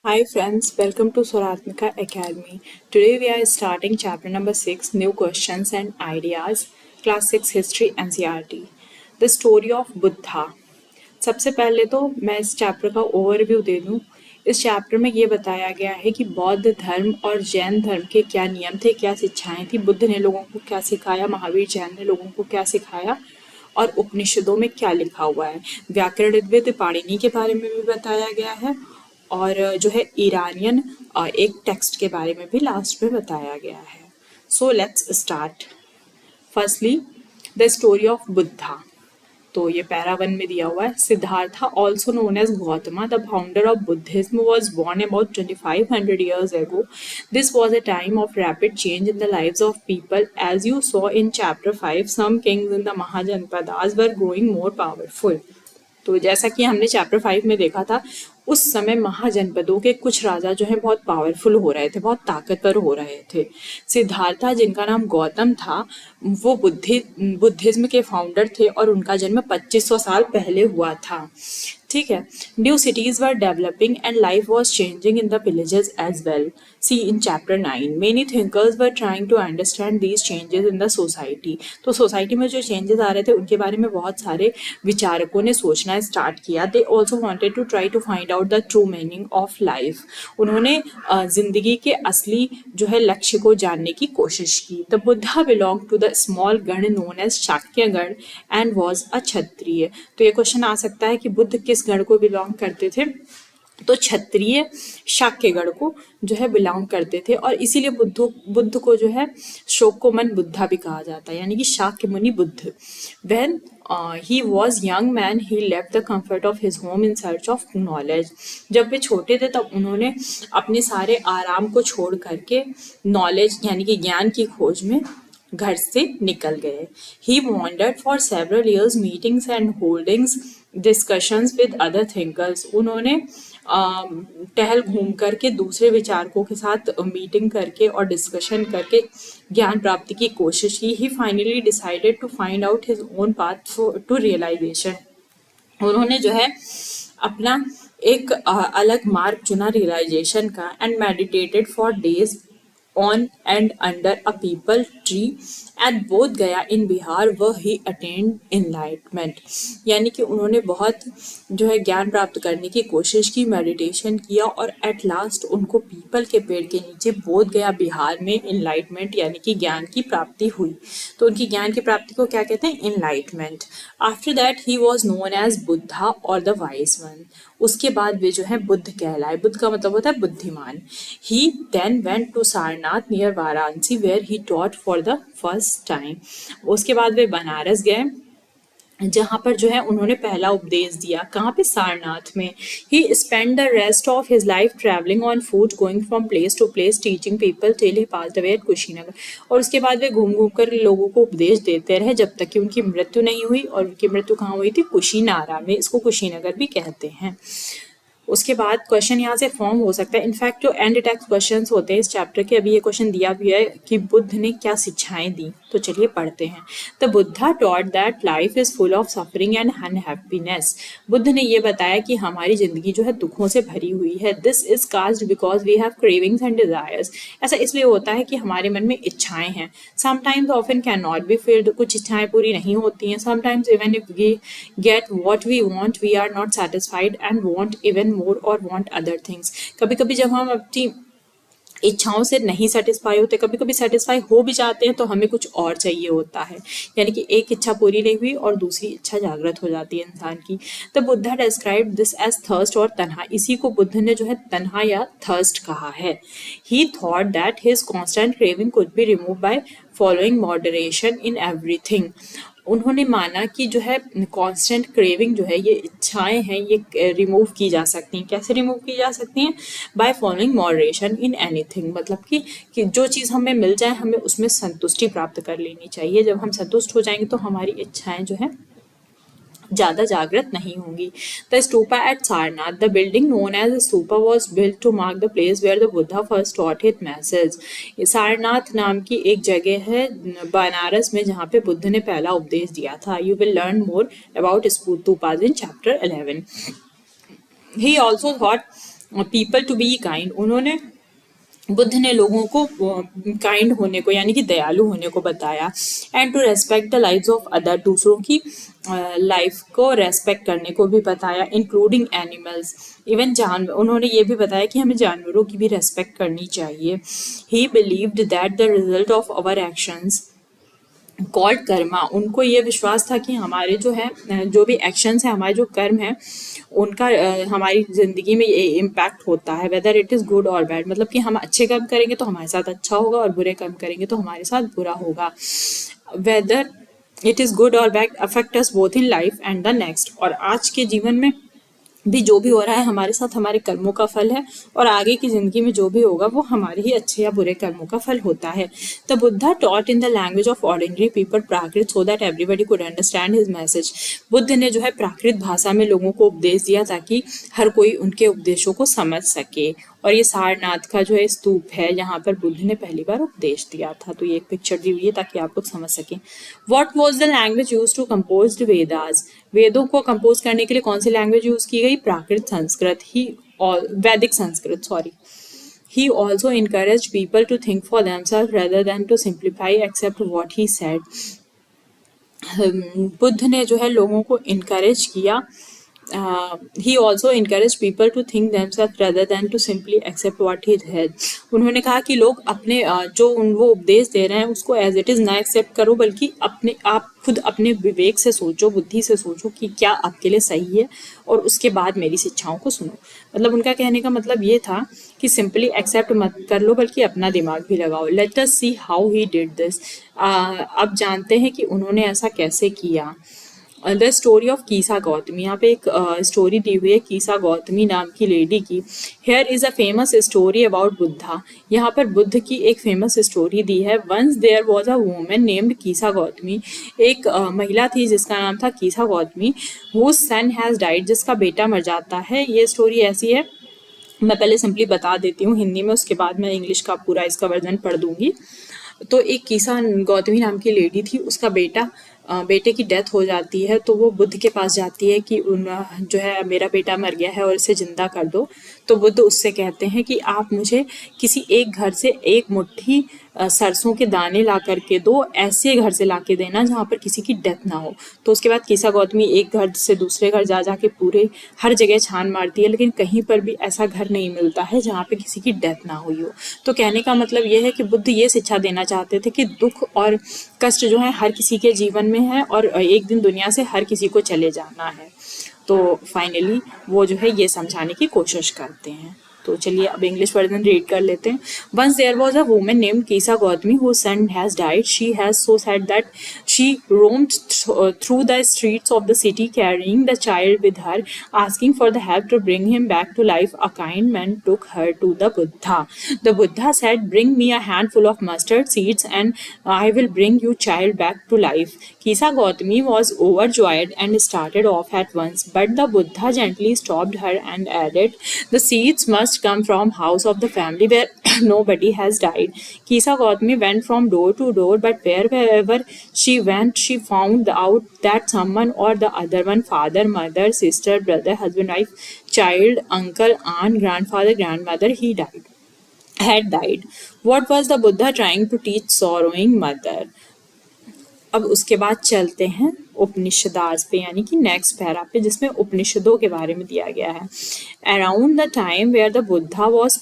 Hi friends, welcome to Swaratmika Academy. Today we are starting chapter number 6, New Questions and Ideas, Class 6 History NCERT. The Story of Buddha. सबसे पहले तो मैं इस chapter का overview दे दूं। इस chapter में ये बताया गया है कि बौद्ध धर्म और जैन धर्म के क्या नियम थे, क्या शिक्षाएं थी, बुद्ध ने लोगों को क्या सिखाया, महावीर जैन ने लोगों को क्या सिखाया और उपनिषदों में क्या लिखा हुआ है। व्याकरणविद पाणिनि के बारे में भी बताया गया है और जो है ईरानियन एक टेक्स्ट के बारे में भी लास्ट में बताया गया है। So let's start. Firstly the story of Buddha. तो ये पैरा 1 में दिया हुआ है। Siddhartha also known as Gautama the founder of Buddhism was born about 2500 years ago. This was a time of rapid change in the lives of people. As you saw in chapter 5, some kings in the Mahajanpadas were growing more powerful. तो जैसा कि हमने chapter 5 में देखा था, उस समय महाजनपदों के कुछ राजा जो हैं बहुत पावरफुल हो रहे थे, बहुत ताकतवर हो रहे थे। सिद्धार्था जिनका नाम गौतम था, वो बुद्धिज्म के फाउंडर थे और उनका जन्म 2500 साल पहले हुआ था। ठीक है। New cities were developing and life was changing in the villages as well. See in chapter 9 many thinkers were trying to understand these changes in the society. तो सोसाइटी में जो चेंजेस आ रहे थे उनके बारे में बहुत सारे विचारकों ने सोचना स्टार्ट किया। They also wanted to try to find out the true meaning of life. उन्होंने जिंदगी के असली जो है लक्ष्य को जानने की कोशिश की। The Buddha belong to the small gana known as Shakyagana and was a Kshatriya. तो ये क्वेश्चन आ सकता है कि बुद्ध किस गण को बिलोंग करते थे। तो क्षत्रिय शाक्यगण को जो है बिलोंग करते थे और इसीलिए बुद्ध को जो है शोकोमन बुद्धा भी कहा जाता है, यानी कि शाक्य मुनि Buddha. When he was young man, he left the comfort of his home in search of knowledge. जब वे छोटे थे तब उन्होंने अपने सारे आराम को छोड़ करके नॉलेज यानी कि ज्ञान की खोज में घर से निकल गए। He wandered for several years, meetings and holdings discussions with other thinkers. उन्होंने टहल घूम करके दूसरे विचारकों के साथ मीटिंग करके और डिस्कशन करके ज्ञान प्राप्ति की कोशिश की। He finally decided to find out his own path to realization. उन्होंने जो है अपना एक अलग मार्ग चुना रियलाइजेशन का and meditated for days on and under a peepal tree at बोध गया in Bihar where he attained enlightenment. यानी कि उन्होंने बहुत जो है ज्ञान प्राप्त करने की कोशिश की, मेडिटेशन किया और एट लास्ट उनको पीपल के पेड़ के नीचे बोध गया बिहार में एनलाइटमेंट यानी कि ज्ञान की प्राप्ति हुई। तो उनकी ज्ञान की प्राप्ति को क्या कहते हैं? Enlightenment. After that he was known as Buddha और द वाइज वन। उसके बाद वे जो है बुद्ध कहलाए। बुद्ध का मतलब होता है बुद्धिमान। He then went to Sarnath near Varanasi where he taught for the first time. उसके बाद वे बनारस गए जहाँ पर जो है उन्होंने पहला उपदेश दिया। कहाँ पे? सारनाथ में। He spend the rest of his life travelling on foot going from place to place teaching people till he passed away at Kushinagar. और उसके बाद वे घूम घूम कर लोगों को उपदेश देते रहे जब तक कि उनकी मृत्यु नहीं हुई। और उनकी मृत्यु कहाँ हुई थी? कुशीनारा में। इसको कुशीनगर भी कहते हैं। उसके बाद क्वेश्चन यहाँ से फॉर्म हो सकता है। इनफैक्ट जो एंड टेक्स्ट क्वेश्चन होते हैं इस चैप्टर के, अभी ये क्वेश्चन दिया भी है कि बुद्ध ने क्या शिक्षाएं दी। तो चलिए पढ़ते हैं। The Buddha taught that life is full of suffering and unhappiness. Buddha ने ये बताया कि हमारी जिंदगी जो है दुखों से भरी हुई है। This is caused because we have cravings and desires. ऐसा इसलिए होता है कि हमारे मन में इच्छाएं हैं। Sometimes often can not be filled. कुछ इच्छाएं पूरी नहीं होती हैं। Sometimes even if we get what we want we are not satisfied and want even more और वांट अदर थिंग्स। कभी कभी जब हम अपनी इच्छाओं से नहीं सेटिस्फाई होते, कभी कभी सेटिस्फाई हो भी जाते हैं तो हमें कुछ और चाहिए होता है। यानी कि एक इच्छा पूरी नहीं हुई और दूसरी इच्छा जागृत हो जाती है इंसान की। The Buddha describe this as thirst और तन्हा। इसी को बुद्ध ने जो है तन्हा या थर्स्ट कहा है। ही thought that his constant craving could be remove by following moderation in everything. उन्होंने माना कि जो है कांस्टेंट क्रेविंग जो है, ये इच्छाएं हैं, ये रिमूव की जा सकती हैं। कैसे रिमूव की जा सकती हैं? By following moderation in anything. मतलब कि जो चीज़ हमें मिल जाए हमें उसमें संतुष्टि प्राप्त कर लेनी चाहिए। जब हम संतुष्ट हो जाएंगे तो हमारी इच्छाएं जो है ज़्यादा जागृत नहीं होंगी। The stupa at Sarnath. The building known as stupa was built to mark the place where the Buddha first taught his message. Sarnath नाम की एक जगह है बनारस में जहाँ पे बुद्ध ने पहला उपदेश दिया था। You will learn more about stupas in chapter 11. He also thought people to be kind, उन्होंने बुद्ध ने लोगों को काइंड होने को यानी कि दयालु होने को बताया। And to respect the lives of other, दूसरों की लाइफ को रेस्पेक्ट करने को भी बताया, इंक्लूडिंग एनिमल्स, इवन जानवर, उन्होंने ये भी बताया कि हमें जानवरों की भी रेस्पेक्ट करनी चाहिए। He believed that the result of our actions called karma, उनको ये विश्वास था कि हमारे जो है जो भी एक्शंस है, हमारे जो कर्म है, उनका हमारी ज़िंदगी में ये इम्पैक्ट होता है, वेदर इट इज़ गुड और बैड, मतलब कि हम अच्छे कर्म करेंगे तो हमारे साथ अच्छा होगा और बुरे कर्म करेंगे तो हमारे साथ बुरा होगा। वेदर इट इज़ गुड और bad affect us both in life and the next, और आज के जीवन में भी जो भी हो रहा है हमारे साथ हमारे कर्मों का फल है, और आगे की जिंदगी में जो भी होगा वो हमारे ही अच्छे या बुरे कर्मों का फल होता है। The Buddha taught in the language of ordinary people Prakrit so that everybody could understand his message, Buddha ने जो है प्राकृत भाषा में लोगों को उपदेश दिया ताकि हर कोई उनके उपदेशों को समझ सके। और ये सारनाथ का जो है स्तूप है, यहाँ पर बुद्ध ने पहली बार उपदेश दिया था। तो ये एक पिक्चर दी हुई है ताकि आप लोग समझ सकें। What was the language used to compose the Vedas, वेदों को कंपोज करने के लिए कौन सी लैंग्वेज यूज की गई? प्राकृत संस्कृत ही, वैदिक Sanskrit, sorry. He also encouraged people to think for themselves rather than to simplify accept what he said. Buddha ने जो है लोगों को इनकरेज किया, he also encouraged people to think themselves rather than to simply accept what he said. उन्होंने कहा कि लोग अपने जो वो उपदेश दे रहे हैं उसको एज इट इज़ ना एक्सेप्ट करो, बल्कि अपने आप खुद अपने विवेक से सोचो, बुद्धि से सोचो कि क्या आपके लिए सही है, और उसके बाद मेरी शिक्षाओं को सुनो। मतलब उनका कहने का मतलब ये था कि सिंपली एक्सेप्ट मत कर लो बल्कि अपना दिमाग भी लगाओ। Let us see how he did this, अब जानते हैं कि उन्होंने ऐसा कैसे किया। द स्टोरी ऑफ कीसा गौतमी, यहाँ पे एक स्टोरी दी हुई है कीसा गौतमी नाम की लेडी की। Here is a famous story about Buddha, यहाँ पर बुद्ध की एक फेमस स्टोरी दी है। Once there was a woman named Kisa Gautami, एक महिला थी जिसका नाम था Kisa Gautami. Whose son has died, जिसका बेटा मर जाता है। ये स्टोरी ऐसी है, मैं पहले सिंपली बता देती हूँ हिंदी में, उसके बाद मैं इंग्लिश का पूरा इसका वर्जन पढ़ दूंगी। तो एक कीसा गौतमी नाम की लेडी थी, उसका बेटे की डेथ हो जाती है, तो वो बुद्ध के पास जाती है कि जो है मेरा बेटा मर गया है और इसे जिंदा कर दो। तो बुद्ध उससे कहते हैं कि आप मुझे किसी एक घर से एक मुट्ठी सरसों के दाने ला करके दो, ऐसे घर से ला के देना जहाँ पर किसी की डेथ ना हो। तो उसके बाद कीसा गौतमी एक घर से दूसरे घर जा के पूरे हर जगह छान मारती है, लेकिन कहीं पर भी ऐसा घर नहीं मिलता है जहाँ पे किसी की डेथ ना हुई हो। तो कहने का मतलब ये है कि बुद्ध ये शिक्षा देना चाहते थे कि दुख और कष्ट जो है हर किसी के जीवन में है, और एक दिन दुनिया से हर किसी को चले जाना है। तो फाइनली वो जो है ये समझाने की कोशिश करते हैं। तो चलिए अब इंग्लिश वर्जन रीड कर लेते हैं। Once there was a woman named Kisa Gautami whose son has died. She has so sad that she roamed through the streets of the city carrying the child with her, asking for the help to bring him back to life. A kind man took her to the Buddha. The Buddha said, "Bring me a handful of mustard seeds and I will bring your child back to life." Kisa Gautami was overjoyed and started off at once, but the Buddha gently stopped her and added, "The seeds must come from house of the family where nobody has died." Kisa Gautami went from door to door, but wherever she went, she found out that someone or the other one, father, mother, sister, brother, husband, wife, child, uncle, aunt, grandfather, grandmother, had died. What was the Buddha trying to teach sorrowing mother? अब उसके बाद चलते हैं उपनिषदास पे, यानी कि next para पे, जिसमें उपनिषदों के बारे में दिया गया है। Around the time where the Buddha was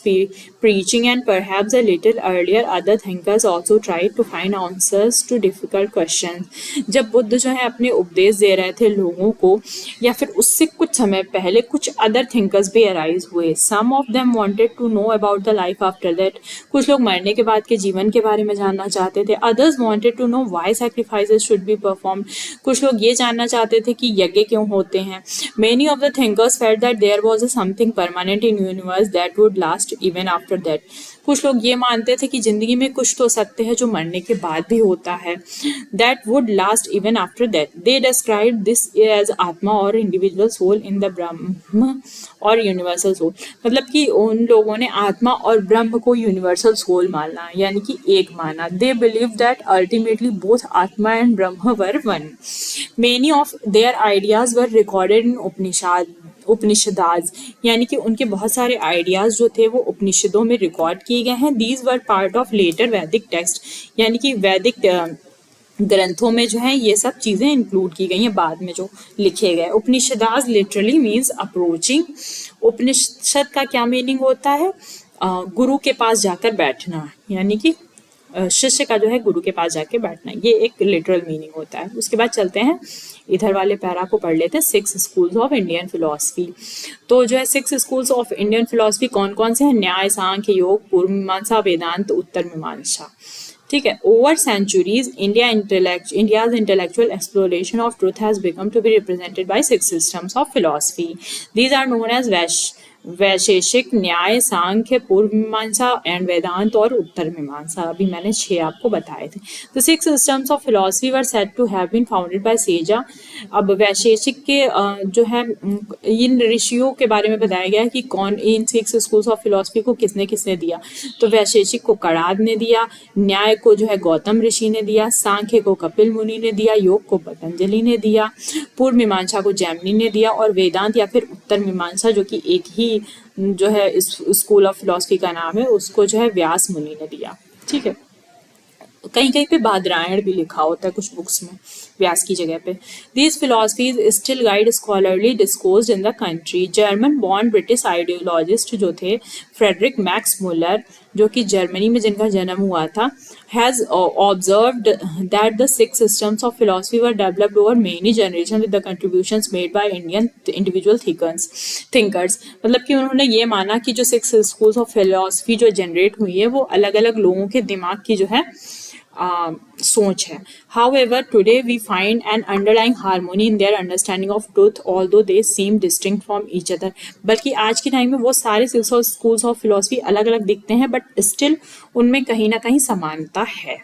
preaching and perhaps a little earlier, other thinkers also tried to find answers to difficult questions. जब बुद्ध जो है अपने उपदेश दे रहे थे लोगों को, या फिर उससे कुछ समय पहले कुछ अदर थिंकर्स भी अराइज हुए। Some of them wanted to know about the life after that. कुछ लोग मरने के बाद के जीवन के बारे में जानना चाहते थे। Others wanted to know why sacrifices should be performed. कुछ लोग ये जानना चाहते थे कि यज्ञ क्यों होते हैं। Many of the thinkers felt that there was a something permanent in universe that would last even after that. कुछ लोग ये मानते थे कि जिंदगी में कुछ तो सत्य है जो मरने के बाद भी होता है। That would last even after that. They described this as आत्मा और individual soul in the ब्रह्म और यूनिवर्सल सोल। मतलब कि उन लोगों ने आत्मा और ब्रह्म को यूनिवर्सल सोल माना, यानी कि एक माना। They believed that ultimately both आत्मा and Brahma were one. Many of their ideas were recorded in Upanishad. उपनिषदाज, यानी कि उनके बहुत सारे आइडियाज जो थे वो उपनिषदों में रिकॉर्ड किए गए हैं। These were part of later Vedic text, यानी कि वैदिक ग्रंथों में जो है ये सब चीजें इंक्लूड की गई हैं बाद में जो लिखे गए। उपनिषदाज लिटरली मीन्स अप्रोचिंग। उपनिषद का क्या मीनिंग होता है? गुरु के पास जाकर बैठना, यानी कि शिष्य का जो है गुरु के पास जाके बैठना, ये एक लिटरल मीनिंग होता है। उसके बाद चलते हैं इधर वाले पैरा को पढ़ लेते हैं, 6 स्कूल्स ऑफ इंडियन फिलोसफी। तो जो है 6 स्कूल्स ऑफ इंडियन फिलोसफी कौन कौन से हैं? न्याय, सांख्य, योग, पूर्व मीमांसा, वेदांत, उत्तर मीमांसा। ठीक है। Over centuries India's intellectual exploration of truth has become to be represented by 6 systems of philosophy. These are known as Vaisheshika, Nyaya, Sankhya, पूर्व मीमांसा एंड वेदांत और उत्तर मीमांसा। अभी मैंने 6 आपको बताए थे। तो 6 systems of philosophy were said to have been founded by sages. अब वैशेषिक के जो है इन ऋषियों के बारे में बताया गया है कि कौन इन 6 स्कूल्स ऑफ फिलोसफी को किसने किसने दिया। तो वैशेषिक को कणाद ने दिया, न्याय को जो है गौतम ऋषि ने दिया, सांख्य को कपिल मुनि ने दिया, योग को पतंजलि ने दिया, पूर्व मीमांसा को जैमिनी ने दिया और वेदांत या फिर उत्तर मीमांसा जो कि एक ही जो है इस स्कूल ऑफ फिलोसफी का नाम है, उसको जो है व्यास मुनि ने दिया। ठीक है। कहीं कहीं पे बादरायण भी लिखा होता है कुछ बुक्स में व्यास की जगह पे। These philosophies still guide scholarly discourse in the country. German born British ideologist जो थे फ्रेडरिक मैक्स मुलर, जो कि जर्मनी में जिनका जन्म हुआ था, has observed that the 6 systems of philosophy were developed over many generations with the contributions made by Indian individual thinkers। मतलब कि उन्होंने ये माना कि जो 6 schools of philosophy जो जनरेट हुई है वो अलग अलग लोगों के दिमाग की जो है सोच है। However, today we find an underlying harmony in their understanding of truth, although they seem distinct from each other। बल्कि आज के टाइम में वो सारे 6 schools of philosophy अलग अलग दिखते हैं, बट स्टिल उनमें कहीं ना कहीं समानता है।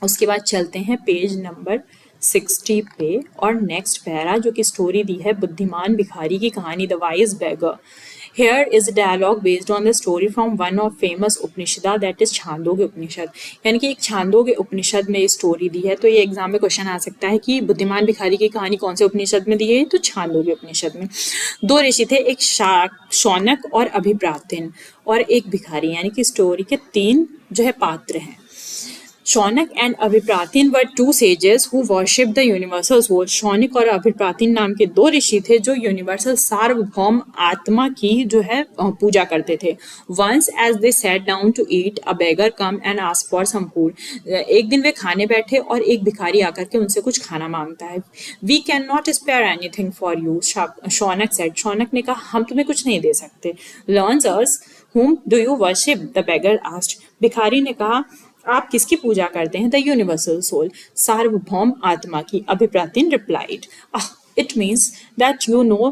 उसके बाद चलते हैं पेज नंबर 60 पे और नेक्स्ट पैरा जो कि स्टोरी दी है बुद्धिमान भिखारी की कहानी, the wise beggar. Here is a dialogue based on the story from one of famous Upanishad, that is Chhandogya Upanishad. यानी कि एक छांदोग्य उपनिषद में स्टोरी दी है। तो ये एग्जाम में क्वेश्चन आ सकता है कि बुद्धिमान भिखारी की कहानी कौन से उपनिषद में दी है? तो छांदोग्य उपनिषद में। 2 ऋषि थे, एक शौनक और अभिप्रातिन, और एक भिखारी, यानी कि स्टोरी के 3 जो है पात्र हैं। Shaunaka and Abhipratin were 2 sages who worshipped the universal soul। Shaunaka और अभिप्रातिन नाम के 2 ऋषि थे जो यूनिवर्सल सार्वभौम आत्मा की जो है पूजा करते थे। Once as they sat down to eat, a beggar come and asked for some food। एक दिन वे खाने बैठे और एक भिखारी आकर के उनसे कुछ खाना मांगता है। We cannot spare anything for you, Shaunak said। Shaunak ने कहा हम तुम्हें कुछ नहीं दे सकते। Learn us, whom do you worship? the beggar asked। भिखारी ने कहा आप किसकी पूजा करते हैं? द यूनिवर्सल सोल, सार्वभौम आत्मा की। Abhipratin replied, it means that you know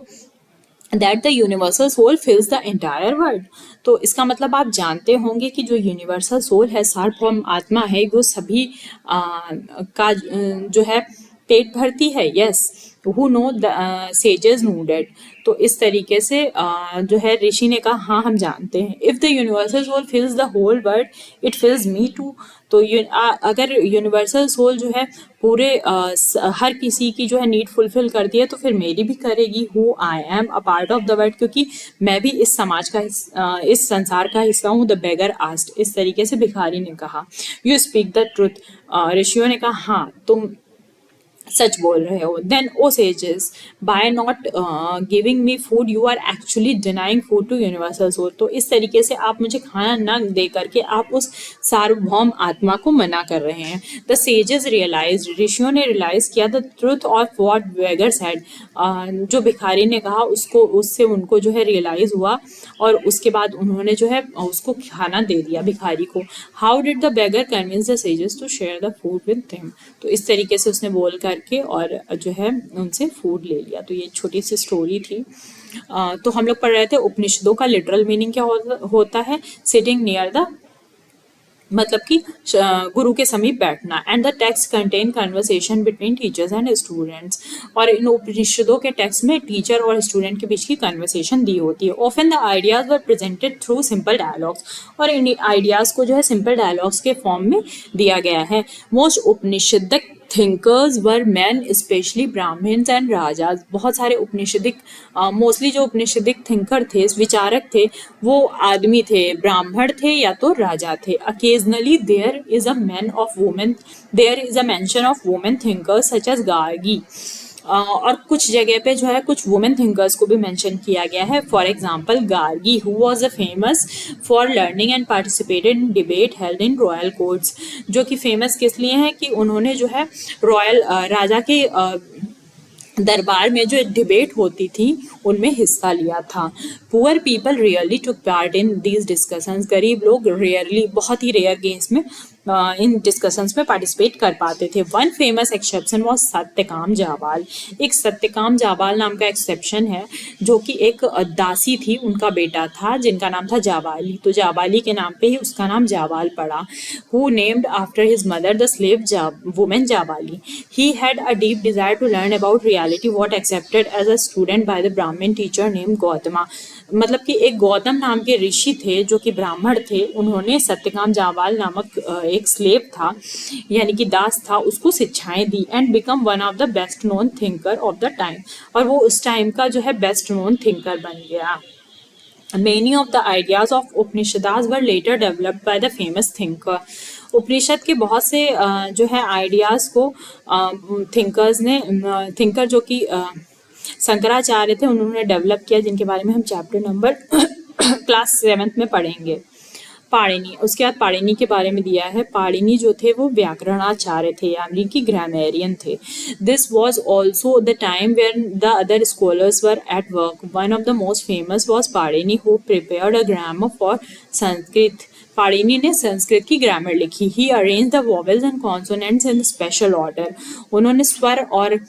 that the universal soul fills the entire world. तो इसका मतलब आप जानते होंगे कि जो यूनिवर्सल सोल है, सार्वभौम आत्मा है, वो सभी का जो है पेट भरती है। Yes, who know the sages nodded। तो इस तरीके से जो है ऋषि ने कहा हाँ हम जानते हैं। If the universal soul fills the whole world, it fills me too। तो अगर यूनिवर्सल सोल जो है पूरे हर किसी की जो है नीड फुलफिल करती है तो फिर मेरी भी करेगी। Who I am a part of the world, क्योंकि मैं भी इस समाज का इस संसार का हिस्सा हूँ। The beggar asked, इस तरीके से भिखारी ने कहा। You speak the truth, ऋषियों ने कहा हाँ तुम सच बोल रहे हो। Then O sages, by not giving me food you are actually denying food to universal soul. तो इस तरीके से आप मुझे खाना न दे करके आप उस सार्वभौम आत्मा को मना कर रहे हैं। द सेजेस रियलाइज, ऋषियों ने रियलाइज किया the truth of what beggar said. जो भिखारी ने कहा उसको, उससे उनको जो है रियलाइज हुआ और उसके बाद उन्होंने जो है उसको खाना दे दिया भिखारी को। How did the beggar convince the sages to share the food with them. तो इस तरीके से उसने बोल करके और जो है उनसे फूड ले लिया। तो ये छोटी सी स्टोरी थी। तो हम लोग पढ़ रहे थे उपनिषदों का लिटरल मीनिंग क्या होता है? सिटिंग नियर द, मतलब कि गुरु के समीप बैठना। And the text contain conversation between teachers and students. और इन उपनिषदों के टेक्स्ट में टीचर और स्टूडेंट के बीच की कन्वर्सेशन दी होती है। Often the ideas were presented through simple dialogues. और इन आइडियाज को जो है सिंपल डायलॉग्स के फॉर्म में दिया गया है। Most Upanishadic thinkers were men especially Brahmins and Rajas. बहुत सारे उपनिषदिक मोस्टली जो उपनिषदिक थिंकर थे, विचारक थे, वो आदमी थे, ब्राह्मण थे या तो राजा थे। Occasionally there is a man of women, there is a mention of women thinkers such as Gargi. और कुछ जगह पे जो है कुछ वुमेन थिंकर्स को भी मेंशन किया गया है। For example Gargi, who was a famous for learning and participated in debate held in royal courts, जो कि फेमस किस लिए हैं कि उन्होंने जो है रॉयल राजा के दरबार में जो डिबेट होती थी उनमें हिस्सा लिया था। Poor people rarely took part in these discussions, गरीब लोग रेयरली, बहुत ही रेयर केस में इन डिस्कशंस में पार्टिसिपेट कर पाते थे। One famous exception was Satyakam Jabala. एक सत्यकाम जाबाल नाम का एक्सेप्शन है, जो कि एक दासी थी, उनका बेटा था जिनका नाम था जाबाली, तो जाबाली के नाम पे ही उसका नाम जाबाल पड़ा। Who named after his mother the slave woman Jabali. He had a deep desire to learn about reality what accepted as a student by the Brahmin teacher name Gautama. मतलब कि एक गौतम नाम के ऋषि थे जो कि ब्राह्मण थे, उन्होंने सत्यकाम जाबाल नामक एक स्लेव था यानी कि दास था, उसको शिक्षाएं दी and become one of the best known thinker of the time, और वो उस टाइम का जो है बेस्ट नोन थिंकर बन गया। Many of the ideas of Upanishads were later developed by the famous thinker. उपनिषद के बहुत से जो है आइडियाज को थिंकर्स ने थिंकर जो कि शंकराचार्य थे उन्होंने डेवलप किया, जिनके बारे में हम चैप्टर नंबर क्लास 7th में पढ़ेंगे। पाणिनि, उसके बाद पाणिनि के बारे में दिया है। पाणिनि जो थे वो व्याकरणाचार्य थे यानी कि ग्रामेरियन थे। This was also the time where the other scholars were at work. One of the most famous was Panini who prepared a grammar for Sanskrit. Panini ने संस्कृत की ग्रामर लिखी। He arrange the vowels and consonants in special order. उन्होंने स्वर और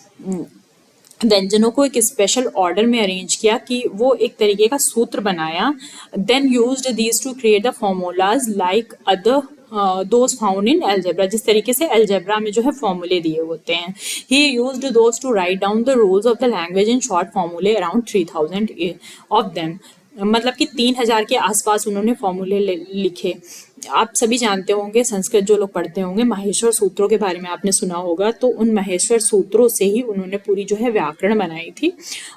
व्यंजनों को एक special order में अरेंज किया कि वो एक तरीके का सूत्र बनाया। Then used these to create the formulas like other those found in algebra. जिस तरीके से एल्जेब्रा में जो है फॉर्मूले दिए होते हैं, ही used those two write down the rules of the language in short फॉर्मूले अराउंड 3000 ऑफ देम। मतलब कि 3000 के आसपास उन्होंने फॉर्मूले लिखे। आप सभी जानते होंगे, संस्कृत जो लोग पढ़ते होंगे, माहेश्वर सूत्रों के बारे में आपने सुना होगा, तो उन माहेश्वर सूत्रों से ही उन्होंने पूरी जो है व्याकरण बनाई थी,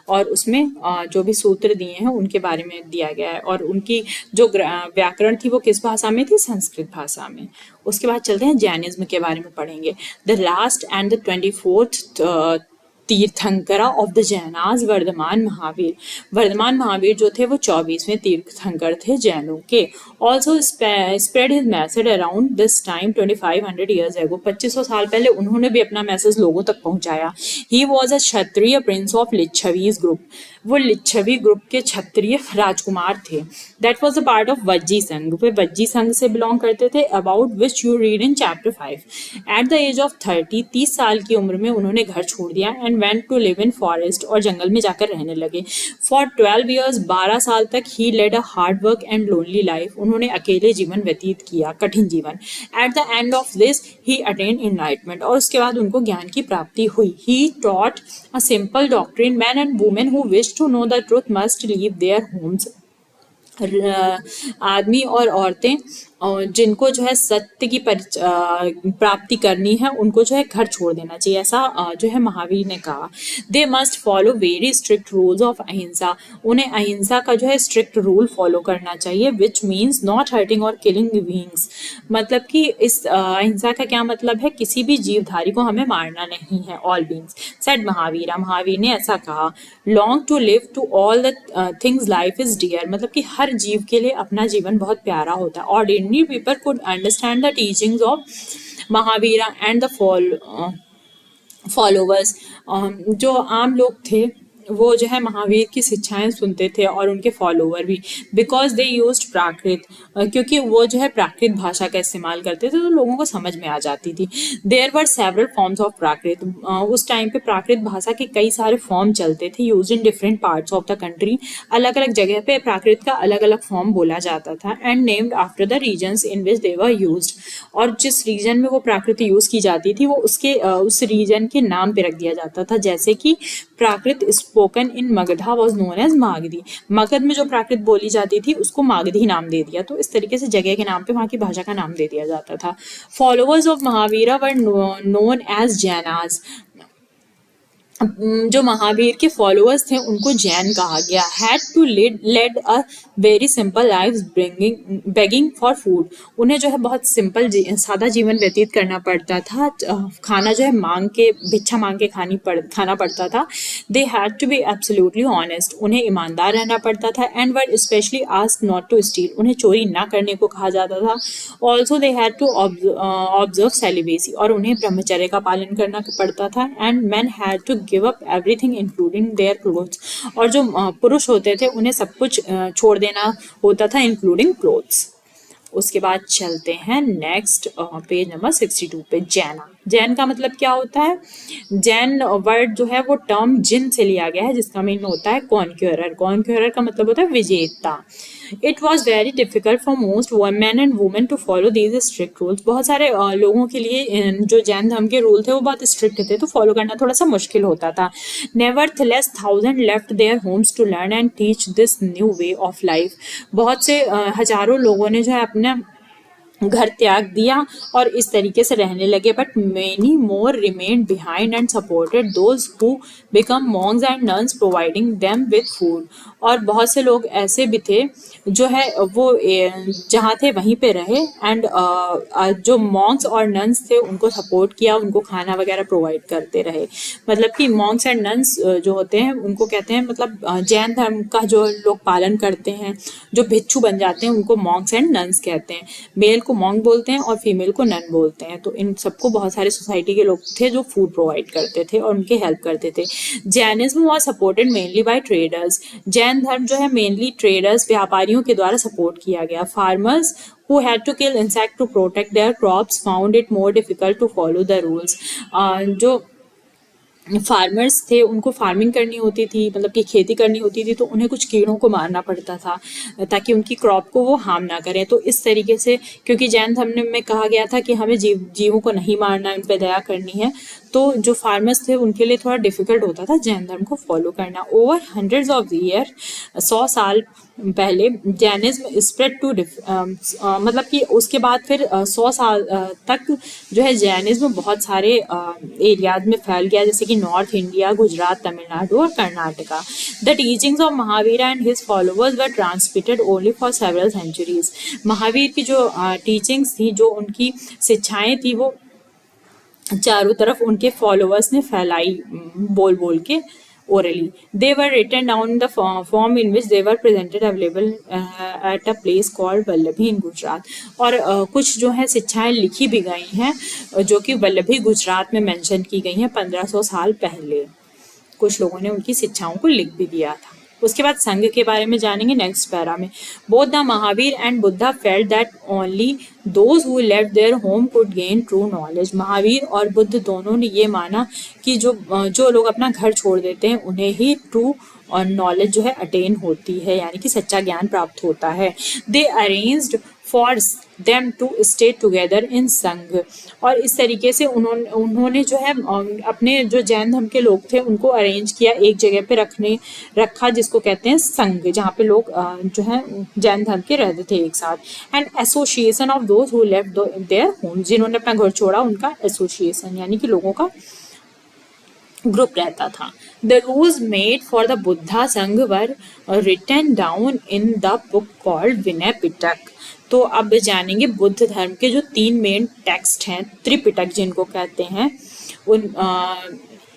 और उसमें जो भी सूत्र दिए हैं उनके बारे में दिया गया है, और उनकी जो व्याकरण थी वो किस भाषा में थी? संस्कृत भाषा में। उसके बाद चलते हैं जैनिज्म के बारे में पढ़ेंगे। The last and the 24th Tirthankara of the Jainas Vardhaman Mahavir. Vardhaman Mahavir जो थे वो 24वें तीर्थंकर थे जैनों के। Also spread his message around this time 2500 years ago. 2500 साल पहले उन्होंने भी अपना मैसेज लोगों तक पहुंचाया। He was a Kshatriya prince of Lichchhavis group. वो लिच्छवी ग्रुप के क्षत्रिय राजकुमार थे। That was a part of Vajji Sangha. वे वज्जी संघ से बिलोंग करते थे, about which you read in chapter 5। At the age of 30 साल की उम्र में उन्होंने घर छोड़ दिया and went to live in forest, और जंगल में जाकर रहने लगे। फॉर 12 ईयर्स 12 साल तक he led a hard work and lonely life. उन्होंने अकेले जीवन व्यतीत किया, कठिन जीवन। At the end of this he attained enlightenment, और उसके बाद उनको ज्ञान की प्राप्ति हुई। He taught a simple doctrine, man and women who wish to know the truth must leave their homes. आदमी और औरतें जिनको जो है सत्य की प्राप्ति करनी है उनको जो है घर छोड़ देना चाहिए, ऐसा जो है महावीर ने कहा। They must follow very strict rules of अहिंसा। उन्हें अहिंसा का जो है स्ट्रिक्ट रूल फॉलो करना चाहिए, विच मीन्स नॉट हर्टिंग और किलिंग बीइंग्स। मतलब कि इस अहिंसा का क्या मतलब है? किसी भी जीवधारी को हमें मारना नहीं है, all beings. Said Mahavir, Mahavir ने ऐसा कहा। Long to live to all the things life is dear. मतलब कि हर जीव के लिए अपना जीवन बहुत प्यारा होता है। Ordinary people could understand the teachings of Mahavira and the followers। जो आम लोग थे वो जो है महावीर की शिक्षाएं सुनते थे, और उनके फॉलोवर भी, बिकॉज दे यूज्ड प्राकृत, क्योंकि वो जो है प्राकृत भाषा का इस्तेमाल करते थे तो लोगों को समझ में आ जाती थी। There were several forms of Prakrit. उस टाइम पे प्राकृत भाषा के कई सारे फॉर्म चलते थे, use in different parts of the country. अलग अलग जगह पे प्राकृत का अलग अलग फॉर्म बोला जाता था, and named after the regions in which they were used. और जिस रीजन में वो प्राकृत यूज की जाती थी वो उसके उस रीजन के नाम पे रख दिया जाता था। जैसे कि Prakrit spoken in Magadha was known as Magadhi. Magadh में जो प्राकृत बोली जाती थी उसको मागधी नाम दे दिया, तो इस तरीके से जगह के नाम पे वहाँ की भाषा का नाम दे दिया जाता था। Followers of Mahavira were known as Jainas. जो महावीर के फॉलोअर्स थे उनको जैन कहा गया। Had to lead a very simple life begging for food. उन्हें जो है बहुत सिंपल सादा जीवन व्यतीत करना पड़ता था। खाना जो है भिक्षा मांग के खाना पड़ता था। They had to be absolutely honest. उन्हें ईमानदार रहना पड़ता था। And were especially asked not to steal. उन्हें चोरी ना करने को कहा जाता था। Also they had to observe celibacy. और उन्हें ब्रह्मचर्य का पालन करना पड़ता था। And men had to give up everything including their clothes. और जो पुरुष होते थे उन्हें सब कुछ छोड़ देना होता था इंक्लूडिंग क्लोथ्स। उसके बाद चलते हैं नेक्स्ट पेज नंबर 62 पे। जैना, जैन का मतलब क्या होता है? जैन वर्ड जो है वो टर्म जिन से लिया गया है, जिसका मीन होता है कॉन्क्यूरर। कॉन्क्यूरर का मतलब होता है विजेता। It was very difficult for most men and women to follow these strict rules. बहुत सारे लोगों के लिए जो जैन धर्म के रूल थे वो बहुत स्ट्रिक्ट थे, तो फॉलो करना थोड़ा सा मुश्किल होता था। Nevertheless thousand left their homes to learn and teach this new way of life. बहुत से हजारों लोगों ने जो है अपना घर त्याग दिया और इस तरीके से रहने लगे। But many more remained behind and supported those who become Monks and nuns providing them with food. और बहुत से लोग ऐसे भी थे जो है वो जहाँ थे वहीं पे रहे एंड जो मॉन्क्स और नन्स थे उनको सपोर्ट किया, उनको खाना वगैरह प्रोवाइड करते रहे। मतलब कि मॉन्क्स एंड नन्स जो होते हैं उनको कहते हैं, मतलब जैन धर्म का जो लोग पालन करते हैं, जो भिक्षु बन जाते हैं, उनको मॉन्क्स एंड नन्स कहते हैं। मेल को मॉन्क बोलते हैं और फीमेल को नन बोलते हैं। तो इन सबको बहुत सारे सोसाइटी के लोग थे जो फूड प्रोवाइड करते थे और उनके हेल्प करते थे। Jainism was supported mainly by traders. Jain धर्म जो है मेनली ट्रेडर्स, व्यापारियों के द्वारा सपोर्ट किया गया। Farmers who had to kill insect to protect their crops found it more difficult to follow the rules। जो फार्मर्स थे उनको फार्मिंग करनी होती थी, मतलब कि खेती करनी होती थी, तो उन्हें कुछ कीड़ों को मारना पड़ता था ताकि उनकी क्रॉप को वो हार्म ना करें। तो इस तरीके से, क्योंकि जैन धर्म में कहा गया था कि हमें जीवों को नहीं मारना, उन पर दया करनी है, तो जो फार्मर्स थे उनके लिए थोड़ा डिफिकल्ट होता था जैन धर्म को फॉलो करना। ओवर हंड्रेड्स ऑफ ईयर, 100 साल पहले जैनिज्म स्प्रेड टू मतलब कि उसके बाद फिर 100 साल तक जो है जैनिज्म बहुत सारे एरियाज में फैल गया, जैसे कि नॉर्थ इंडिया, गुजरात, तमिलनाडु और Karnataka. The teachings of Mahavir and his followers were transmitted only for several centuries. Mahavir की जो टीचिंग्स थी, जो उनकी शिक्षाएं थी, वो चारों तरफ उनके फॉलोअर्स ने फैलाई बोल बोल के orally. They were written down in the form in which they were presented available at a place called Vallabhi in Gujarat. और कुछ जो है शिक्षाएं लिखी भी गई हैं जो कि वल्लभी गुजरात में मेंशन की गई हैं 1500 साल पहले। कुछ लोगों ने उनकी शिक्षाओं को लिख भी दिया था। उसके बाद संघ के बारे में जानेंगे नेक्स्ट पैरा में। Both the Mahavir and Buddha felt that only those who left their home could gain true knowledge. Mahavir और बुद्ध दोनों ने ये माना कि जो लोग अपना घर छोड़ देते हैं उन्हें ही ट्रू और नॉलेज जो है अटेन होती है, यानी कि सच्चा ज्ञान प्राप्त होता है। They arranged for them to stay together in sangha. और इस तरीके से उन्होंने जो है अपने जो जैन धर्म के लोग थे उनको अरेंज किया, एक जगह पे रखा, जिसको कहते हैं संघ, जहाँ पे लोग जो है जैन धर्म के रहते थे एक साथ। And association of those who left their home, जिन्होंने अपना घर छोड़ा उनका एसोसिएशन, यानी कि लोगों का ग्रुप रहता था। The rules made for the Buddha sangha were written down in the book called Vinaya Pitaka. तो अब जानेंगे बुद्ध धर्म के जो 3 मेन टेक्स्ट हैं, त्रिपिटक जिनको कहते हैं, उन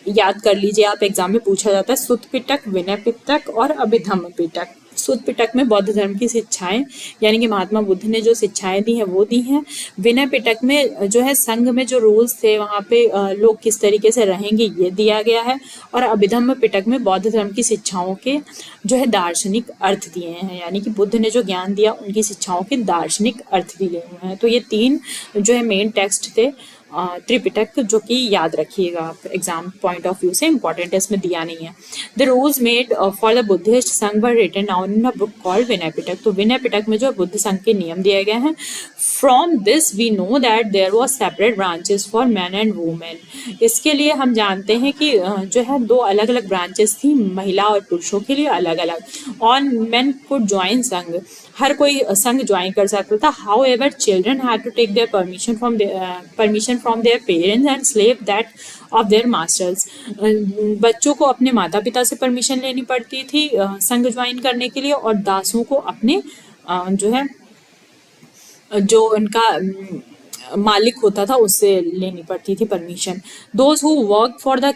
याद कर लीजिए आप, एग्जाम में पूछा जाता है। सुत्त पिटक, विनय पिटक और अभिधम्म पिटक। सुत्त पिटक में बौद्ध धर्म की शिक्षाएं, यानी कि महात्मा बुद्ध ने जो शिक्षाएं दी हैं वो दी हैं। विनय पिटक में जो है संघ में जो रूल्स थे वहाँ पे लोग किस तरीके से रहेंगे ये दिया गया है। और अभिधम्म पिटक में बौद्ध धर्म की शिक्षाओं के जो है दार्शनिक अर्थ दिए हैं, यानी कि बुद्ध ने जो ज्ञान दिया उनकी शिक्षाओं के दार्शनिक अर्थ दिए हुए हैं। तो ये 3 जो है मेन टेक्स्ट थे त्रिपिटक, जो कि याद रखिएगा आप, एग्जाम पॉइंट ऑफ व्यू से इंपॉर्टेंट है, इसमें दिया नहीं है। The rules made for the Buddhist sangha were written down in a book called Vinaya Pitaka. तो विनय पिटक में जो बुद्ध संघ के नियम दिए गए हैं। From this we know that there was separate branches for men and women. इसके लिए हम जानते हैं कि जो है दो अलग अलग ब्रांचेस थी, महिला और पुरुषों के लिए अलग अलग। ऑल मेन कुड ज्वाइन संघ, हर कोई संघ ज्वाइन कर सकता था। However children had to take their permission from their parents and slave that of their masters. बच्चों को अपने माता पिता से परमिशन लेनी पड़ती थी संघ ज्वाइन करने के लिए, और दासों को अपने जो है जो उनका मालिक होता था उससे लेनी पड़ती थी permission. Those who work for the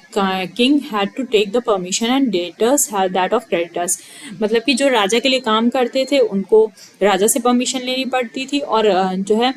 king had to take the permission and debtors had that of creditors. मतलब कि जो राजा के लिए काम करते थे उनको राजा से परमिशन लेनी पड़ती थी, और जो है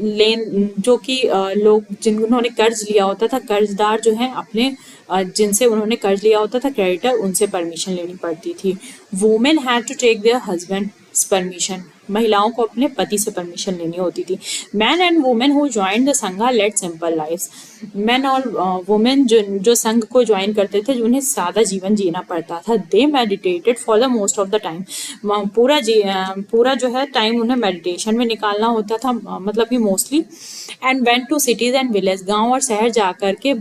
लेन जो कि लोग जिन्होंने कर्ज लिया होता था, कर्जदार जो है अपने जिनसे उन्होंने कर्ज लिया होता था, क्रेडिटर, उनसे परमिशन लेनी पड़ती थी। Women had to take their husband permission, महिलाओं को अपने पति से परमिशन लेनी होती थी। Men and women who join the sangha led simple life. मैन और वुमेन जो संघ को ज्वाइन करते थे, उन्हें सादा जीवन जीना पड़ता था। They meditated for the most of the time, पूरा जो है टाइम उन्हें मेडिटेशन में निकालना होता था, मतलब कि mostly. And went to cities and village, गांव और शहर जाकर के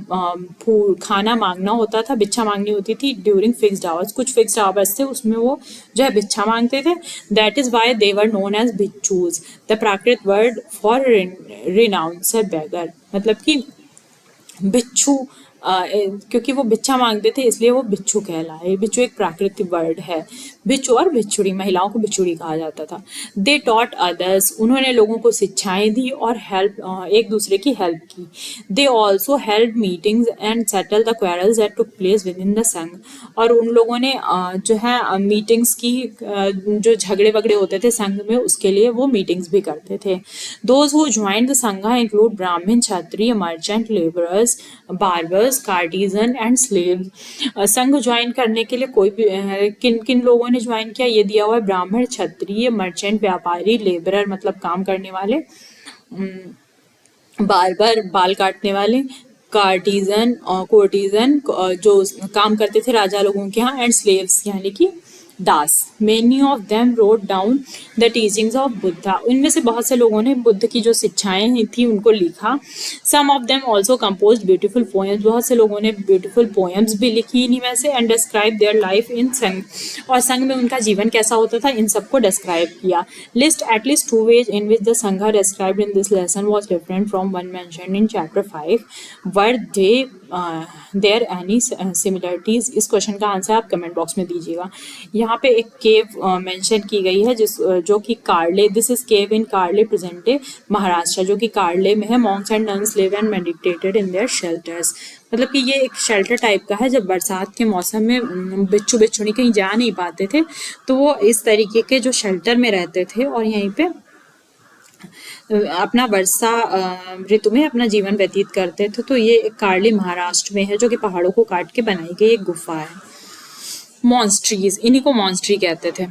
खाना मांगना होता था, भिक्षा मांगनी होती थी ड्यूरिंग फिक्स्ड आवर्स। कुछ फिक्स्ड आवर्स थे, उसमें वो जो है भिक्षा मांगते थे। That is why they were known as bhikshus, the Prakrit word for renouncer beggar. मतलब कि भिक्षु क्योंकि वो भिक्षा मांगते थे इसलिए वो भिक्षु कहलाए। भिक्षु एक प्राकृतिक वर्ड है। भिक्षु और भिक्षुड़ी, महिलाओं को भिक्षुड़ी कहा जाता था। दे टॉट अदर्स, उन्होंने लोगों को शिक्षाएं दी और एक दूसरे की हेल्प की। They also held meetings and settle the quarrels that took place with in the संघ। और उन लोगों ने जो है मीटिंग्स की, जो झगड़े वगड़े होते थे संघ में, उसके लिए वो मीटिंग्स भी करते थे। Those who joined the sangha include Brahman, Kshatriya, merchant, labourers, barbers, courtesan and slave. Sangha join करने के लिए कोई भी किन किन लोगों ने ज्वाइन किया ये दिया हुआ है। ब्राह्मण, क्षत्रिय, मर्चेंट, व्यापारी, लेबरर मतलब काम करने वाले, बार्बर बाल काटने वाले, कार्टिजन और कोर्टिजन जो काम करते थे राजा लोगों के यहाँ, एंड स्लेव्स यानी कि दास। Many of them wrote down the teachings of Buddha, इनमें से बहुत से लोगों ने बुद्ध की जो शिक्षाएं थी उनको लिखा। Some of them also compose beautiful poems, बहुत से लोगों ने ब्यूटीफुल पोएम्स भी लिखी इन्हीं में से। And describe their life in sangha, और संघ में उनका जीवन कैसा होता था इन सबको डिस्क्राइब किया। List at least 2 ways in which the Sangha described in this lesson was different from one mentioned in chapter 5. Were there any similarities? इस क्वेश्चन का आंसर आप कमेंट बॉक्स में दीजिएगा। यहाँ पे एक केव मेंशन की गई है जो कि Karle, this is cave in Karle present day Maharashtra, जो कि कार्ले में है। Monks and nuns live and meditated in their shelters, मतलब कि ये एक शेल्टर टाइप का है। जब बरसात के मौसम में बिच्छू बिच्छुनी कहीं जा नहीं पाते थे तो वो इस तरीके के जो शेल्टर में रहते थे और यहीं पे अपना वर्षा ऋतु में अपना जीवन व्यतीत करते थे। तो ये कार्ली महाराष्ट्र में है, जो कि पहाड़ों को काट के बनाई गई एक गुफा है। मॉन्स्ट्रीज, इन्हीं को मॉन्स्ट्री कहते थे।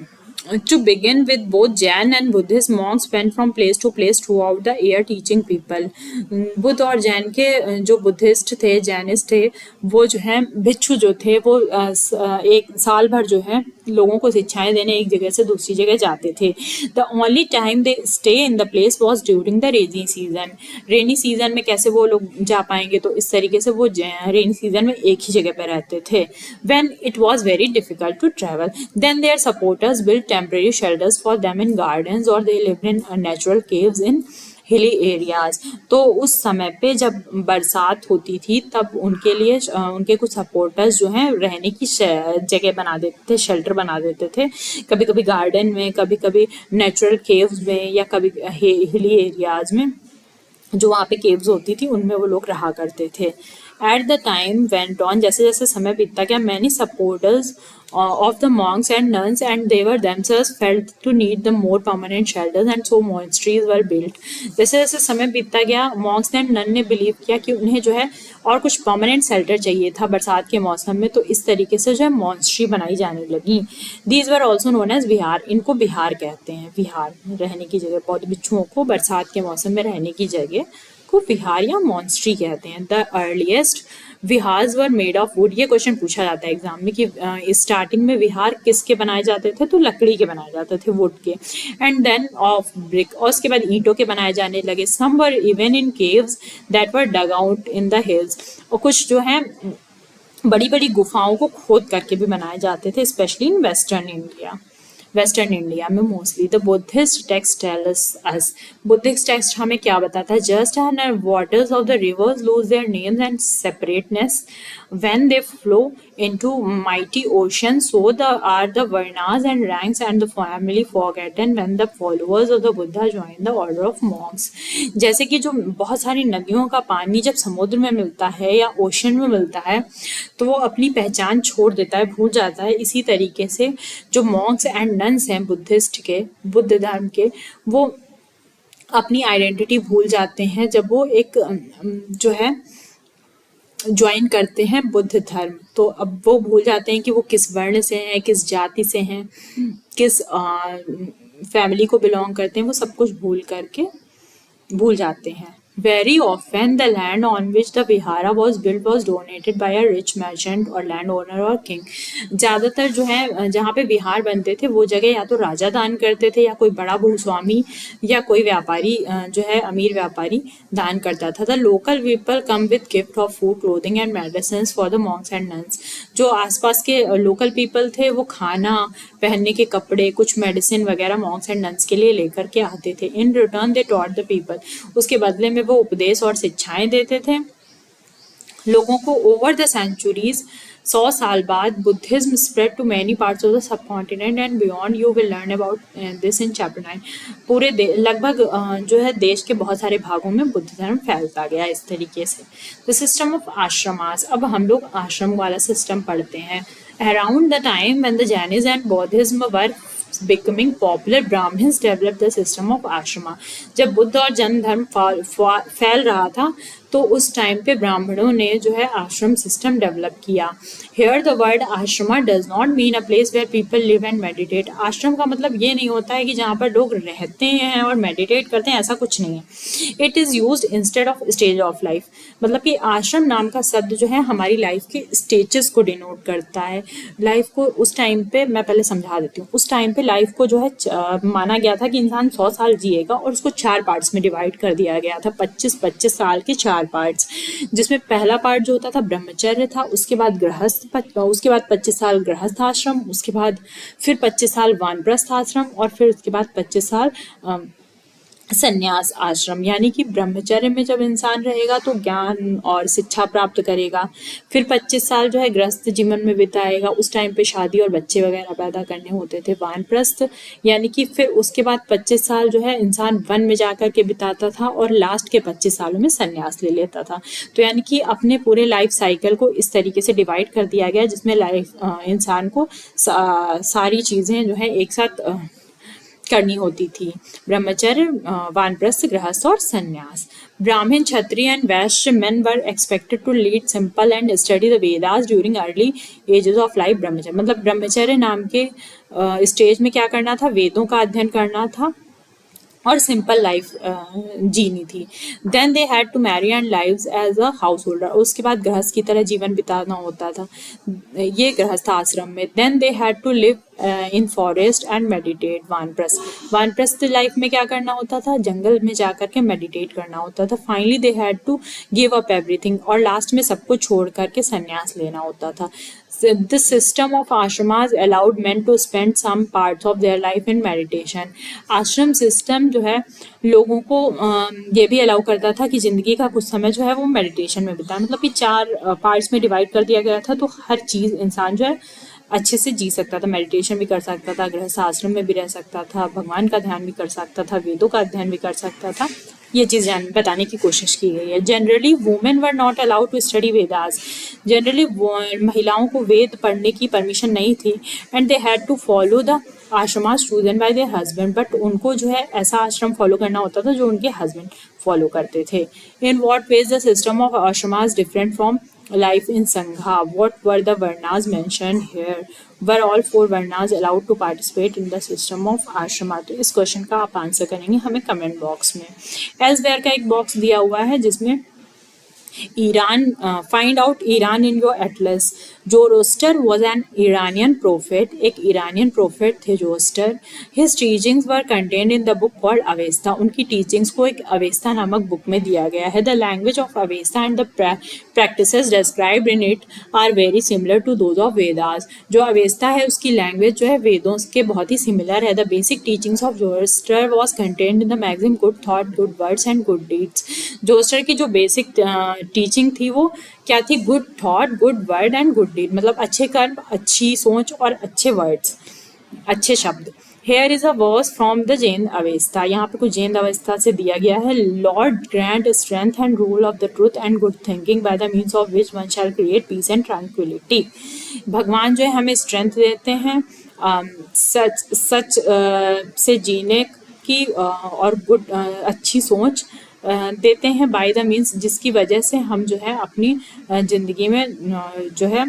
To begin with, both Jain and Buddhist monks went from place to place throughout the year teaching people. Buddha और जैन के जो बुद्धिस्ट थे, जैनिस्ट थे, वो जो है भिक्षु जो थे वो एक साल भर जो है लोगों को शिक्षाएं देने एक जगह से दूसरी जगह जाते थे। The only time they stay in the place was during the rainy season. Rainy season में कैसे वो लोग जा पाएंगे, तो इस तरीके से वो रेनी सीजन में एक ही जगह पर रहते थे। When it was very difficult to travel, then their supporters built temporary shelters for them in gardens, or they lived in natural caves in hilly areas. तो उस समय पे जब बरसात होती थी तब उनके लिए उनके कुछ सपोर्टर्स जो हैं रहने की जगह बना देते थे, शेल्टर बना देते थे, कभी कभी गार्डन में, कभी कभी नेचुरल केव्स में, या कभी हिली एरियाज में जो वहाँ पे केव्स होती थी उनमें वो लोग रहा करते थे। At the time went on, जैसे जैसे समय बीतता गया, many supporters of the monks and nuns and they were themselves felt to need the more permanent shelters and so monasteries were built. जैसे जैसे समय बीतता गया, monks and nun ने बिलीव किया कि उन्हें जो है और कुछ परमानेंट शेल्टर चाहिए था बरसात के मौसम में, तो इस तरीके से जो है मॉन्स्ट्री बनाई जाने लगी। These were also known as विहार, इनको विहार कहते हैं, विहार रहने की जगह, पौधे बिच्छुओं को बरसात के मौसम में रहने की जगह को विहार या मॉन्स्ट्री कहते हैं। The earliest viharas were made of wood, ये क्वेश्चन पूछा जाता है एग्जाम में कि स्टार्टिंग में विहार किसके बनाए जाते थे, तो लकड़ी के बनाए जाते थे, वुड के, एंड देन ऑफ ब्रिक, और उसके बाद ईंटों के बनाए जाने लगे। Some were even in caves that were dug out in the hills, और कुछ जो है बड़ी बड़ी गुफाओं को खोद करके भी बनाए जाते थे, स्पेशली इन वेस्टर्न इंडिया में mostly. The Buddhist text tells us, Buddhist text हमें क्या बताता है, just and waters of the reverse lose their names and separateness when they flow into mighty ocean, so are the varnas and ranks and the family forgotten when the followers of the Buddha join the order of monks। जैसे कि जो बहुत सारी नदियों का पानी जब समुद्र में मिलता है या ओशन में मिलता है तो वो अपनी पहचान छोड़ देता है, भूल जाता है। इसी तरीके से जो मॉन्क्स एंड नन्स हैं बुद्धिस्ट के, बुद्ध धर्म के, वो अपनी आइडेंटिटी भूल जाते हैं जब वो एक जो है ज्वाइन करते हैं बुद्ध धर्म। तो अब वो भूल जाते हैं कि वो किस वर्ण से हैं, किस जाति से हैं, किस फैमिली को बिलोंग करते हैं, वो सब कुछ भूल जाते हैं। Very often the land on which the vihara was built was donated by a rich merchant or landowner or king। ज़्यादातर जो है जहाँ पे विहार बनते थे वो जगह या तो राजा दान करते थे या कोई बड़ा भूस्वामी या कोई व्यापारी जो है अमीर व्यापारी दान करता था। The local people come with gift of food, clothing and medicines for the monks and nuns। जो आसपास के लोकल पीपल थे वो खाना, पहनने के कपड़े, कुछ मेडिसिन वगैरह मॉन्क्स एंड नन्स के लिए लेकर के आते थे। In return they taught the people, उसके बदले में वो उपदेश और शिक्षाएं देते थे लोगों को। ओवर द सेंचुरीज, 100 साल बाद Buddhism spread to many parts of the subcontinent and beyond. You will learn about this in chapter 9। पूरे लगभग जो है देश के बहुत सारे भागों में बुद्ध धर्म फैलता गया इस तरीके से। द सिस्टम ऑफ आश्रमास, अब हम लोग आश्रम वाला सिस्टम पढ़ते हैं। Around the time when the Jainism and बौद्धिज्म were becoming popular, Brahmins developed the system of आश्रमा। जब बुद्ध और जैन धर्म फैल रहा था तो उस टाइम पे ब्राह्मणों ने जो है आश्रम सिस्टम डेवलप किया। Here the word ashram does not mean a place where people live and meditate। आश्रम का मतलब ये नहीं होता है कि जहाँ पर लोग रहते हैं और मेडिटेट करते हैं, ऐसा कुछ नहीं है। It is used instead of stage of life, मतलब कि आश्रम नाम का शब्द जो है हमारी लाइफ के स्टेजेस को डिनोट करता है। लाइफ को उस टाइम पे, मैं पहले समझा देती हूँ, उस टाइम पे लाइफ को जो है माना गया था कि इंसान 100 साल जिएगा और उसको 4 पार्ट्स में डिवाइड कर दिया गया था। 25-25 साल के 4 पार्ट्स, जिसमें पहला पार्ट जो होता था ब्रह्मचर्य था, उसके बाद गृहस्थ, उसके बाद 25 साल गृहस्थ आश्रम, उसके बाद फिर 25 साल वानप्रस्थ आश्रम और फिर उसके बाद 25 साल संन्यास आश्रम। यानी कि ब्रह्मचर्य में जब इंसान रहेगा तो ज्ञान और शिक्षा प्राप्त करेगा, फिर 25 साल जो है गृहस्थ जीवन में बिताएगा, उस टाइम पे शादी और बच्चे वगैरह पैदा करने होते थे। वानप्रस्थ यानी कि फिर उसके बाद 25 साल जो है इंसान वन में जाकर के बिताता था और लास्ट के 25 सालों में संन्यास ले लेता था। तो यानी कि अपने पूरे लाइफ साइकिल को इस तरीके से डिवाइड कर दिया गया जिसमें लाइफ इंसान को सारी चीज़ें जो है एक साथ करनी होती थी। ब्रह्मचर्य, वानप्रस्थ, गृहस्थ और संन्यास। ब्राह्मण, क्षत्रिय and Vysya men were expected to lead simple and study the Vedas during early ages of life। ब्रह्मचर्य मतलब ब्रह्मचर्य नाम के स्टेज में क्या करना था, वेदों का अध्ययन करना था और सिंपल लाइफ जीनी थी। Then they had to marry and lives as a householder, उसके बाद गृहस्थ की तरह जीवन बिताना होता था ये गृहस्थ आश्रम में। Then they had to live in forest and meditate. वानप्रस्थ लाइफ में क्या करना होता था, जंगल में जाकर के मेडिटेट करना होता था। Finally they had to give up everything, और लास्ट में सबको छोड़ करके संन्यास लेना होता था। The system of ashramas allowed men to spend some parts of their life in meditation। आश्रम सिस्टम जो है लोगों को ये भी अलाउ करता था कि जिंदगी का कुछ समय जो है वो मेडिटेशन में बिताए। मतलब कि 4 पार्ट्स में डिवाइड कर दिया गया था, तो हर चीज़ इंसान जो है अच्छे से जी सकता था। मेडिटेशन भी कर सकता था, गृहस्थ आश्रम में भी रह सकता था, भगवान का ध्यान भी कर सकता था, वेदों का अध्ययन भी कर सकता था। ये चीज़ बताने की कोशिश की गई है। Generally women were not allowed to study Vedas. Generally महिलाओं को वेद पढ़ने की परमिशन नहीं थी। And they had to follow the ashramas chosen by their husband, but उनको जो है ऐसा आश्रम फॉलो करना होता था जो उनके हस्बैंड फॉलो करते थे। In what was the system of ashramas different from life in Sangha. What were the Varnas mentioned here? Were all 4 Varnas allowed to participate in the system of आश्रमा? तो इस क्वेश्चन का आप आंसर करेंगे हमें comment box में. Elsewhere का एक box दिया हुआ है जिसमें Iran, find out Iran in your atlas. Zoroaster was an Iranian prophet. एक Iranian prophet थे Zoroaster. His teachings were contained in the book called Avesta. उनकी teachings को एक Avesta नामक book में दिया गया है. The language of Avesta and the practices described in it are very similar to those of Vedas. जो Avesta है उसकी language जो है वेदों के बहुत ही similar है. The basic teachings of Zoroaster was contained in the maxim good thought, good words and good deeds. Zoroaster की जो basic टीचिंग थी वो क्या थी? Good thought, good word and good deed, मतलब अच्छे कर्म, अच्छी सोच और अच्छे वर्ड्स, अच्छे शब्द. Here is a verse from the Zend Avesta. यहाँ पे कुछ जैन अवेस्ता से दिया गया है. Lord grant strength and rule of the truth and good thinking by the means of which one shall create peace and tranquillity. भगवान जो है हमें स्ट्रेंथ देते हैं सच से जीने की और गुड अच्छी सोच देते हैं बाय द मीन्स जिसकी वजह से हम जो है अपनी ज़िंदगी में जो है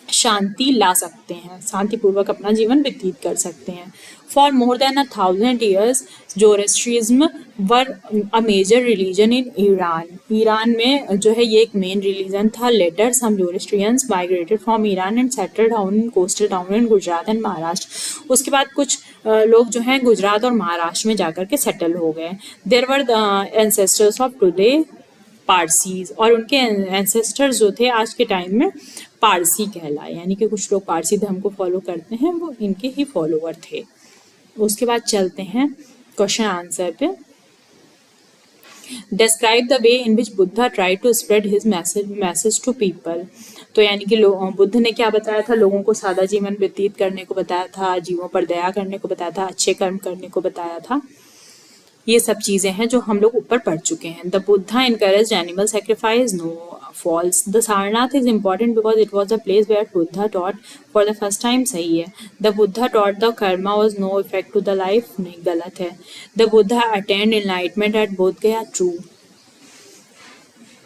शांति ला सकते हैं, शांतिपूर्वक अपना जीवन व्यतीत कर सकते हैं. For more than 1,000 years Zoroastrianism were a major religion in Iran. Iran में जो है ये एक मेन रिलीजन था. Later some Zoroastrians migrated from Iran and settled down in coastal town in Gujarat and Maharashtra. उसके बाद कुछ लोग जो हैं गुजरात और महाराष्ट्र में जाकर के सेटल हो गए. There were the ancestors of today Parsis. और उनके एंसेस्टर्स जो थे आज के टाइम में पारसी कहलाए, यानी कि कुछ लोग पारसी धर्म को फॉलो करते हैं, वो इनके ही फॉलोवर थे. उसके बाद चलते हैं क्वेश्चन आंसर पे. Describe the way in which Buddha try to spread his message to people. तो यानी कि बुद्ध ने क्या बताया था? लोगों को सादा जीवन व्यतीत करने को बताया था, जीवों पर दया करने को बताया था, अच्छे कर्म करने को बताया था. ये सब चीज़ें हैं जो हम लोग ऊपर पढ़ चुके हैं. The Buddha encourage animal sacrifice. No, false. The Sarnath is important because it was the place where Buddha taught for the first time. सही है. The Buddha taught the karma was no effect to the life. नहीं, गलत है. The Buddha attained enlightenment at Bodh Gaya. True.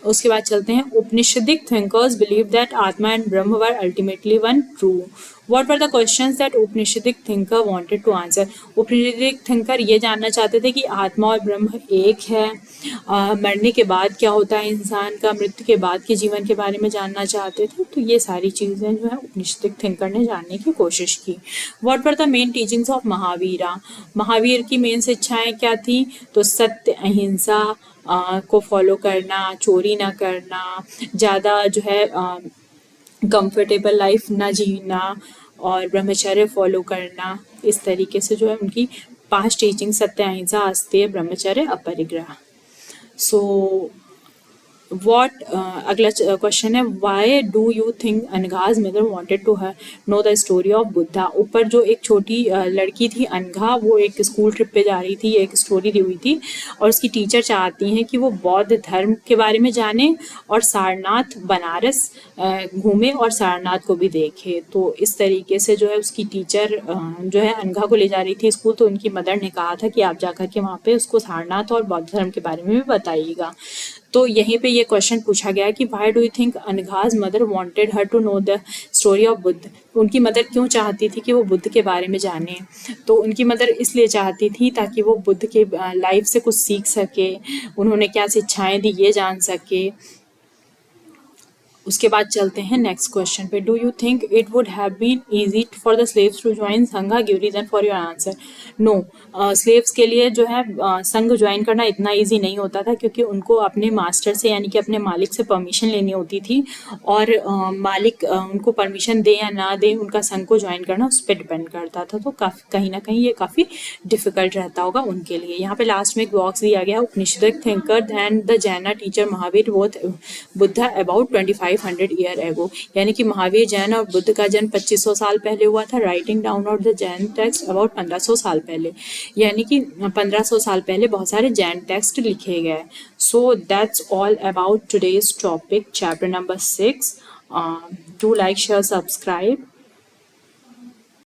उसके बाद चलते हैं. Upanishadic thinkers believed that Atma and Brahma were ultimately one. True. What were the questions that Upanishadic thinker wanted to answer? Upanishadic thinker ये जानना चाहते थे कि आत्मा और ब्रह्म एक है. मरने के बाद क्या होता है इंसान का, मृत्यु के बाद के जीवन के बारे में जानना चाहते थे. तो ये सारी चीज़ें जो है उपनिषदिक थिंकर ने जानने की कोशिश की. What were the main teachings of Mahavira? Mahavir की मेन शिक्षाएं क्या थी? तो सत्य, अहिंसा को फॉलो करना, चोरी ना करना, ज़्यादा जो है कंफर्टेबल लाइफ ना जीना और ब्रह्मचर्य फॉलो करना. इस तरीके से जो है उनकी 5 टीचिंग सत्य, अहिंसा, आस्तेय, ब्रह्मचर्य, अपरिग्रह. सो वॉट अगला क्वेश्चन है. Why do you think Anagha's mother wanted to know the story of Buddha. ऊपर जो एक छोटी लड़की थी अनघा, वो एक स्कूल ट्रिप पे जा रही थी, एक स्टोरी दी हुई थी और उसकी टीचर चाहती हैं कि वो बौद्ध धर्म के बारे में जाने और सारनाथ बनारस घूमे और सारनाथ को भी देखे. तो इस तरीके से जो है उसकी टीचर जो है अनघा को ले जा रही थी स्कूल. तो उनकी मदर ने कहा था कि आप जाकर के वहाँ पे उसको सारनाथ और बौद्ध धर्म के बारे में भी बताइएगा. तो यहीं पे ये क्वेश्चन पूछा गया कि why do you think Anagha's mother wanted her to know the story of Buddha. उनकी मदर क्यों चाहती थी कि वो बुद्ध के बारे में जाने? तो उनकी मदर इसलिए चाहती थी ताकि वो बुद्ध के लाइफ से कुछ सीख सके, उन्होंने क्या शिक्षाएं दी ये जान सके. उसके बाद चलते हैं नेक्स्ट क्वेश्चन पे. Do you think it would have been easy for the slaves to join Sangha? Give reason for your answer. No, slaves के लिए जो है संघ ज्वाइन करना इतना ईजी नहीं होता था क्योंकि उनको अपने मास्टर से यानी कि अपने मालिक से परमिशन लेनी होती थी और मालिक उनको परमिशन दे या ना दे उनका संघ को ज्वाइन करना उस पर डिपेंड करता था. तो कहीं ना कहीं ये काफ़ी डिफिकल्ट रहता होगा उनके लिए. यहाँ पे लास्ट में एक बॉक्स दिया गया. उपनिषदिक थिंकर एंड द जैना teacher Mahavir both Buddha about 2500 year ago. यानी कि महावीर जैन और बुद्ध का जन्म 2500 साल पहले हुआ था. Writing down of the Jain text about 1500 साल पहले, यानी कि 1500 साल पहले बहुत सारे जैन टेक्स्ट लिखे गए. So that's all about today's topic chapter number 6. Do like, share, subscribe.